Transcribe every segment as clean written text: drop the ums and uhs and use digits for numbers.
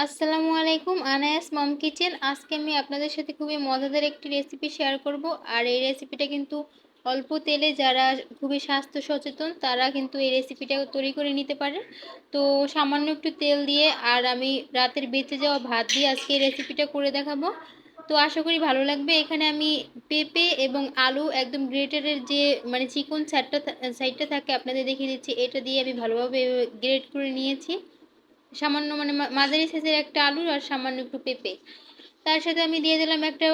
আসসালামু আলাইকুম, আনায়াস মম কিচেন। আজকে আমি আপনাদের সাথে খুবই মজাদার একটি রেসিপি শেয়ার করব। আর এই রেসিপিটা কিন্তু অল্প তেলে যারা খুবই স্বাস্থ্য সচেতন তারা কিন্তু এই রেসিপিটা তৈরি করে নিতে পারে। তো সামান্য একটু তেল দিয়ে আর আমি রাতের বেঁচে যাওয়া ভাত দিয়ে আজকে এই রেসিপিটা করে দেখাবো। তো আশা করি ভালো লাগবে। এখানে আমি পেঁপে এবং আলু একদম গ্রেটারের যে মানে চিকন সাইডটা থাকে আপনাদের দেখিয়ে দিচ্ছি, এটা দিয়ে আমি ভালোভাবে গ্রেট করে নিয়েছি। সামান্য মানে মাঝারি সাইজের একটা আলু আর সামান্য একটু পেঁপে। তার সাথে আমি দিয়ে দিলাম একটা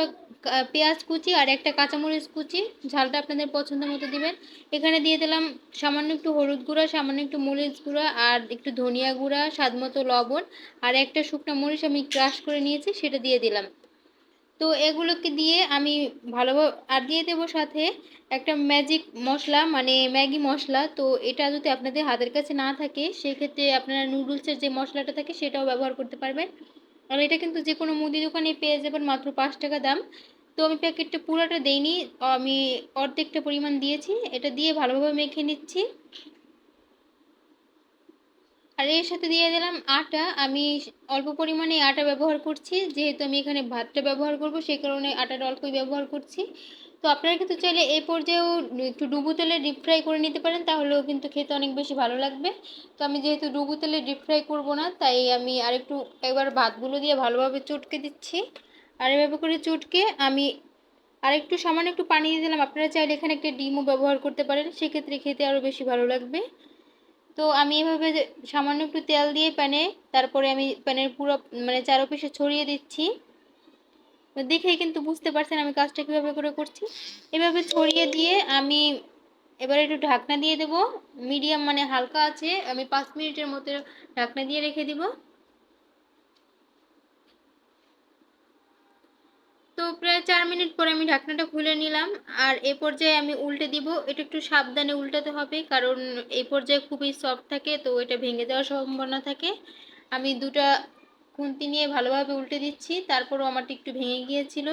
পেঁয়াজ কুচি আর একটা কাঁচামরিচ কুচি। ঝালটা আপনাদের পছন্দ মতো দিবেন। এখানে দিয়ে দিলাম সামান্য একটু হলুদ গুঁড়া, সামান্য একটু মরিচ গুঁড়া আর একটু ধনিয়া গুঁড়া, স্বাদ মতো লবণ আর একটা শুকনো মরিচ আমি ক্রাশ করে নিয়েছি, সেটা দিয়ে দিলাম। তো এগুলোকে দিয়ে আমি ভালোভাবে আর দিয়ে দেবো সাথে একটা ম্যাজিক মশলা মানে ম্যাগি মশলা। তো এটা যদি আপনাদের হাতের কাছে না থাকে সেক্ষেত্রে আপনারা নুডলসের যে মশলাটা থাকে সেটাও ব্যবহার করতে পারবেন। আর এটা কিন্তু যে কোনো মুদি দোকানে পেয়ে যাবেন, মাত্র 5 টাকা দাম। তো আমি প্যাকেটটা পুরোটা দেইনি, আমি অর্ধেকটা পরিমাণ দিয়েছি। এটা দিয়ে ভালোভাবে মেখে নিচ্ছি। আর এর সাথে দিয়ে দিলাম আটা। আমি অল্প পরিমাণে আটা ব্যবহার করছি, যেহেতু আমি এখানে ভাতটা ব্যবহার করব সেই কারণে আটাটা অল্পই ব্যবহার করছি। তো আপনারা কিন্তু চাইলে এই পর্যায়েও একটু ডুবো তেলে ডিপ ফ্রাই করে নিতে পারেন, তাহলেও কিন্তু খেতে অনেক বেশি ভালো লাগবে। তো আমি যেহেতু ডুবো তেলে ডিপ ফ্রাই করবো না, তাই আমি আরেকটু একবার ভাতগুলো দিয়ে ভালোভাবে চটকে দিচ্ছি। আর এভাবে করে চটকে আমি আরেকটু সামান্য একটু পানি দিয়ে দিলাম। আপনারা চাইলে এখানে একটা ডিমও ব্যবহার করতে পারেন, সেক্ষেত্রে খেতে আরও বেশি ভালো লাগবে। তো আমি এভাবে সামান্য একটু তেল দিয়ে প্যানে, তারপরে আমি প্যানের পুরো মানে চারপাশে ছড়িয়ে দিচ্ছি। দেখেই কিন্তু বুঝতে পারছেন আমি কাজটা কিভাবে করে করছি। এভাবে ছড়িয়ে দিয়ে আমি এবার একটু ঢাকনা দিয়ে দেব। মিডিয়াম মানে হালকা আছে, আমি 5 মিনিটের মতো ঢাকনা দিয়ে রেখে দিব। তো প্রায় 4 মিনিট পরে আমি ঢাকনাটা খুলে নিলাম। আর এ পর্যায়ে আমি উল্টে দিব। এটা একটু সাবধানে উল্টাতে হবে, কারণ এই পর্যায়ে খুবই সফট থাকে, তো এটা ভেঙে যাওয়ার সম্ভাবনা থাকে। আমি দুটা খুন্তি নিয়ে ভালোভাবে উল্টে দিচ্ছি, তারপরও আমারটা একটু ভেঙে গিয়েছিল।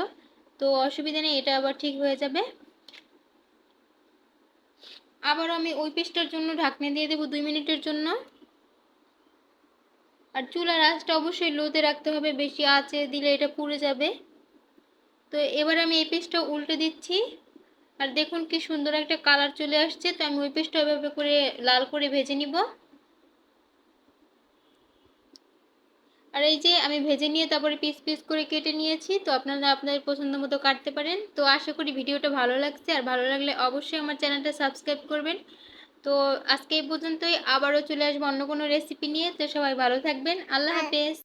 তো অসুবিধা নেই, এটা আবার ঠিক হয়ে যাবে। আবার আমি ওই পেস্টটার জন্য ঢাকনা দিয়ে দেবো 2 মিনিটের জন্য। আর চুলার আঁচটা অবশ্যই লোতে রাখতে হবে, বেশি আঁচে দিলে এটা পুড়ে যাবে। তো এবার আমি এই পিসটা উল্টে দিচ্ছি। আর দেখুন কি সুন্দর একটা কালার চলে আসছে। তো আমি ওই পিসটা এভাবে করে লাল করে ভেজে নিব। আর এই যে আমি ভেজে নিয়ে তারপরে পিস পিস করে কেটে নিয়েছি। তো আপনারা আপনাদের পছন্দ মতো কাটতে পারেন। তো আশা করি ভিডিওটা ভালো লাগছে, আর ভালো লাগলে অবশ্যই আমার চ্যানেলটা সাবস্ক্রাইব করবেন। তো আজকে এই পর্যন্তই, আবারও চলে আসবো অন্য কোনো রেসিপি নিয়ে। তো সবাই ভালো থাকবেন, আল্লাহ হাফেজ।